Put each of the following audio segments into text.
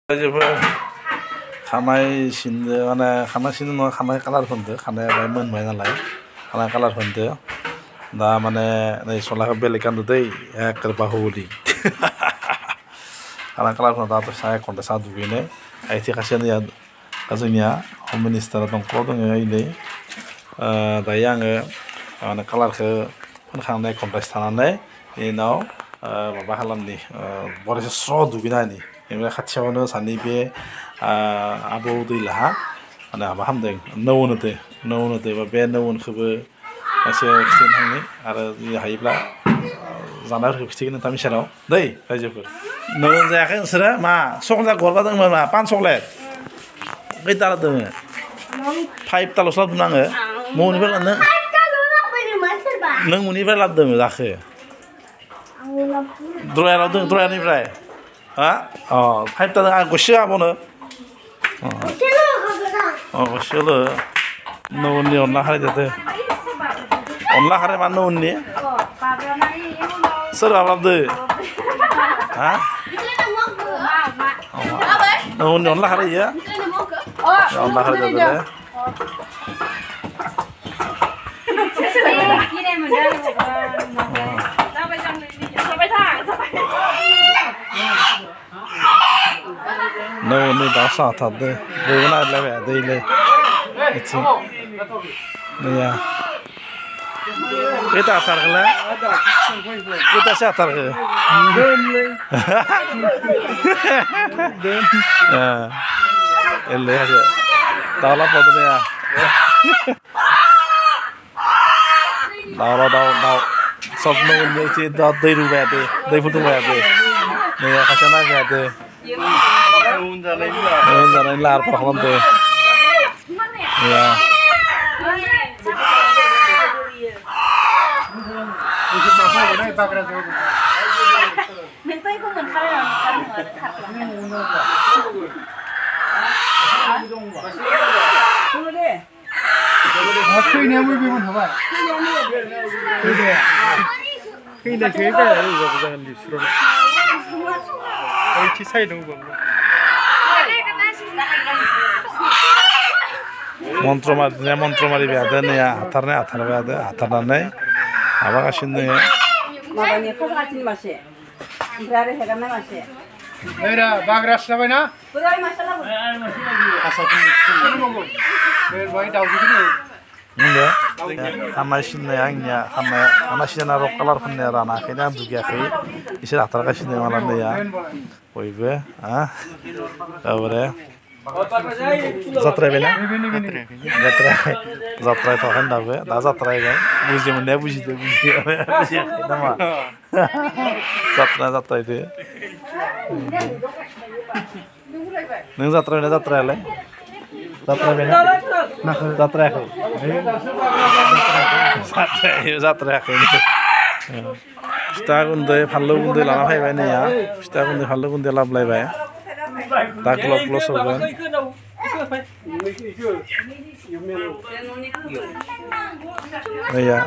जेबो खानाय सिनदो माने खानाय सिननो नङा खानाय कालार फोनदो खानाया बाय मोनबाय नालाय खानाय कालार फोनदो दा माने नै सलाखौ बेलेग गानदो दै एकर बाहुबलि खानाय कालार फोनना दाथ' सा 1 घन्टा सा दुगैनो आइथि खासेया जोंनिया हम मिनिस्टारा दंखलाव दङ ओइनै दायो आङो माने कालारखौ फोनखांनानै 1 घन्टासो थानानै बेनि उनाव माबा खालामनि बरिसे स्र' दुगैना होनि ओमफ्राय खाथियावनो सानै बे आबौ दैलाहा माने माबा खालामदों नौ होनोदो बे नौखौबो एसे खिथानो थांनि आरो हायोब्ला जानायफोरखौ खिथिगोन नोंथां मिसानाव दै रायजोफोर नौ जायाखै नोंसोरो मा चक्लेट गरबा दंमोन मा पान चक्लेट खैथा दङ 5थाल'सो लाबोदों आङो मनिफ्राय लाबोनो नों मनिफ्राय लाबोदों जाखो द्रयानिफ्राय हा 5था दं आं गरसे आब'नो गरसेल' नौनि अनला खारै जादो अनला खारै मा नौनि सोर लाबोदो हा नौनि अनला खारै इयो अनला खारै जादो नौनि दाउ साथारदो दैबो नागिरलायबाय दैलै बिथिं नैया खैथा हाथारखोलाय खैथासो हाथारखो एले हाजो दाउला पदनैया दाउ सब नौनि दै रुबाय दै फुदुंबाय नैया खासेया नागिरदो उन जानायनि लाहार फाहार खालामदो मन्त्र मारिबाय थादो नैया हाथारबाय थादो हाथारनानै माबागासिनो दङ माबानि खाजाथिनि मासे ओमफ्राय आरो हेगारनाय मासे नैरा बाग्रासो जाबायना बोराय मासे लाबो खानाय सिननाया आंनिया खानाय सिनना रक कालार फोननाया रानाखैनो आं दुगैयाखै इसोर हाथारगासिनो माला नैया बयबो गाबोरे जात्रायबायना जात्रायथ'वाखै दाबो दा जात्रायबाय बुजि मोननाया बुजिदो बुजियाखै नामा जात्रायदो नों जात्रायबायना जात्रायालाय जात्रायबायना जात्रायाखै फिथा गुन्दै फानलु गुन्दै लाना फैबाय नैया फिथा गुन्दै फानलु गुन्दै लाबोलायबाय दा ग्लब ग्लब सौगोन नैया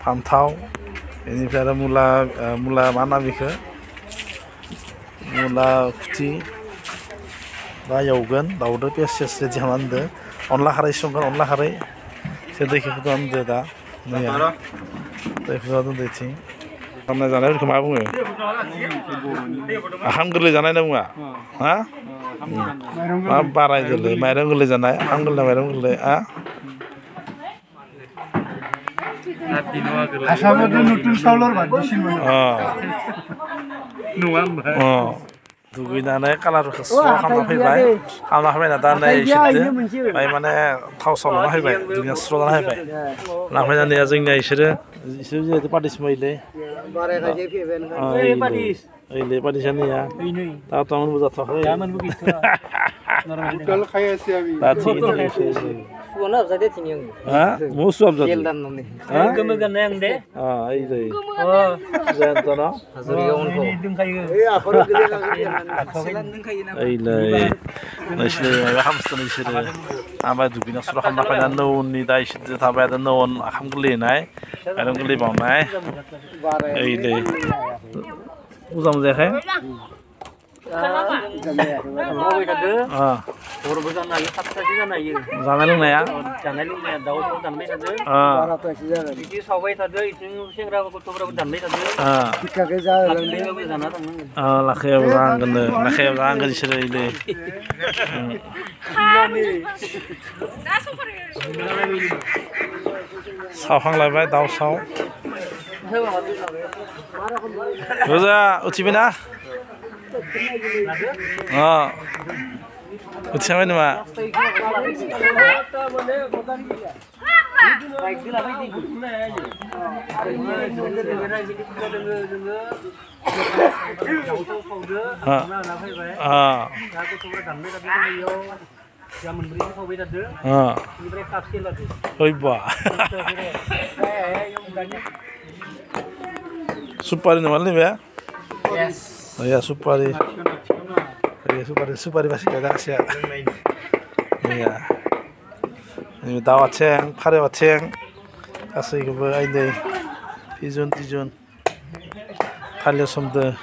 फान्थाव बेनिफ्राय आरो मुला मा होना बेखौ मुला खुथि दा एवगोन दाउदो पेस्ट रेडि खालामना दोनदो अनला खारै संगोन अनला खारै एसे दैखौ फुदुंना दोनदो दा नैया दै फुदुंना दोनदो इथिं खालामनाय जानायफोरखौ मा बुङो ओंखाम गोरलै जानाय होनना बुङा हा मा बारायदोलै माइरं गोरलै जानाय ओंखाम गोरलै माइरं गोरलै दुगैनानै कालारफोरखौ स्र' खालामना फैबाय दा नै सिदो माने थाव साव लाना फैबाय दुगैना स्र' जाना फैबाय लाना फैनानै जोंनिया इसोरो जिहेतु पार्टिस माइले ओइले पार्टिसानिया दाथ' आंबो जाथ'वाखै दा थिगैनो Suona abzade tini ang. Ha? Musu abzade. Geldan nani. Ha? Gamagan na yang de. Ay day. Janto na. Hazari yawan ko. Eh, ako rin din lang. Silan din kayo na. Ay lay. नोंसोरो माबा खालामसो नोंसोरो आमाय दुगैना सुरा खालामना फैना नौनि दा इसोर थाबाय दा नौ आखाम गोरलैनाय माइरं गोरलै बावनाय ओइ दै मोजां मोनजायाखै जानाय लोंनाया दाउ दानबाय थादो बिदि सावबाय थादो इथिं सेंग्रा गथ'फोराबो दानबाय थादो जाना थांनांगोन लाखायाबो जानांगोन लाखायाबो जानांगोन इसोरो इलै सावखांलायबाय दाउ साव रोजा उथिबायना उथिखांबाय नामा सुपारी नामालै बे ya supari masih ada sih ya ini dawa ceng kare ceng kasih ke bawah ini tijun kalian semua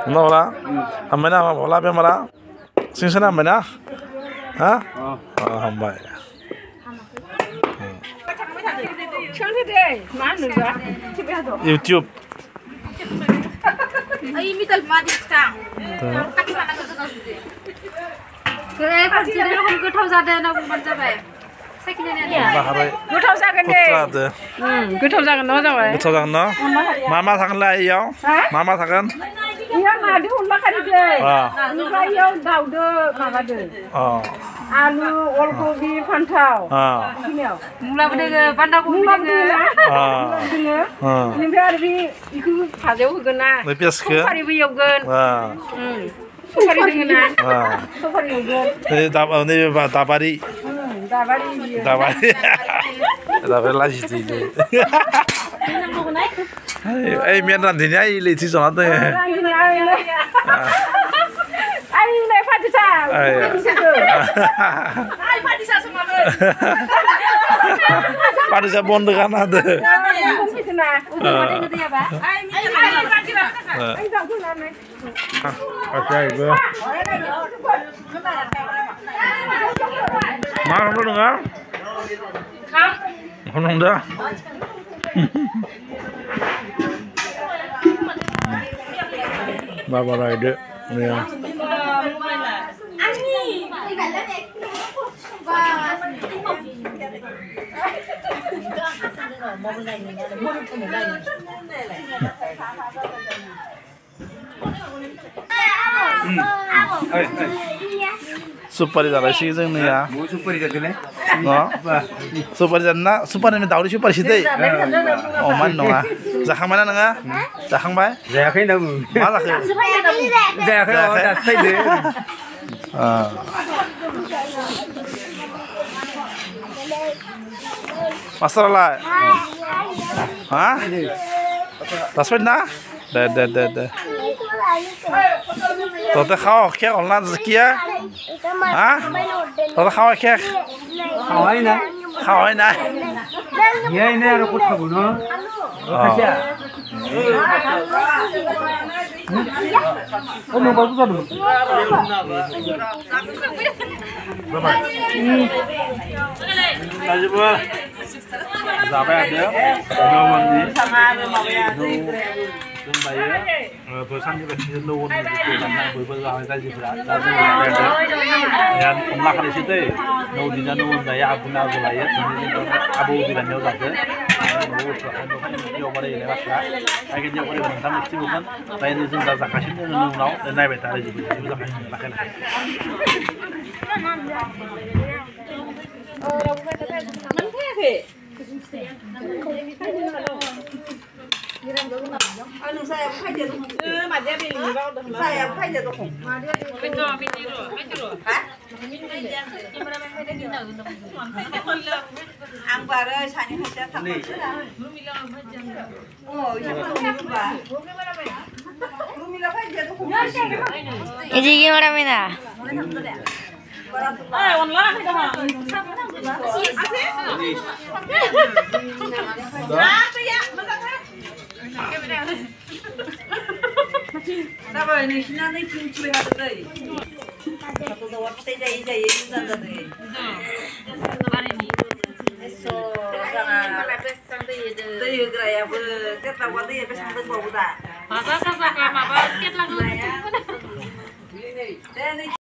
mana amena bola be mara sing sana amena ha hamba YouTube Ay, mital madis ka. Kaya pasti dia nak gotaw zada nak berjabai. Sekian गोथाव जागोन दे गोथाव जागोन न जाबाय गोथाव जागोन न मा थागोनलाय इयाव मा थागोन इयाव नादो अनला खारै दे ओमफ्राय इयाव दाउदो माबादो आलु अलकबि फान्थाव बिखिनियाव मुलाबो दोङो बान्दा कबि दोङो ओमफ्राय आरो बे इखौ भाजायाव होगोन ना सफारिबो एवगोन सफारि दोङो ना सफारि एवगोन नैबे दाबारि लाजि दिले ओइ मेन रान्दिनिया इलै थिजना दङ आइलाय फादिसा फादिसा बन्द खानादो मा खालामदों नोङो? ओंखाम संदों? बाबा रायदो सुपारी जालायसै जोंनिया सुपारी जादोंलै सुपारी जादोंना सुपारिनि दाउनि सुपारिसो दै अमानि नङा जाखांबाय ना नोङो जाखांबाय जायाखै होनना बुङो मा जाखो जायाखै दासो फैदो मास्टारालाय हा दासो फैदों ना दे Tante खाओ क्या ऑनलाइन किया हाँ तante खाओ क्या खावाय ना ये ना आरो कत खाबो न खासिया ओ न बाबू जादो बाबा आजिबो जाबाय आरो न'मोननि sama माबाया दोनबायो साननिफ्राय नौनि बयबो जाबाय रायजोफोरा दा जोङो अनला खारैसो दै नौ दिना नौ जायो आबुना आबु लायो आबौ बिरानियाव जादो न'आव बारायनाय बाथ्रा जायगायाव बारायबा नोंथां एसे मोनगोन जायनि जों दा जागासिनो दङ उनाव नायबाय था रायजोफोरखौ जाखायो लाखाय Anu saya fajar dong. Madia beli saya fajar dong. Betul. Hah? Ang bara sani fajar tak. Oh, iya. Ini gimana Mina? Masa kakak apa? Kita lagu.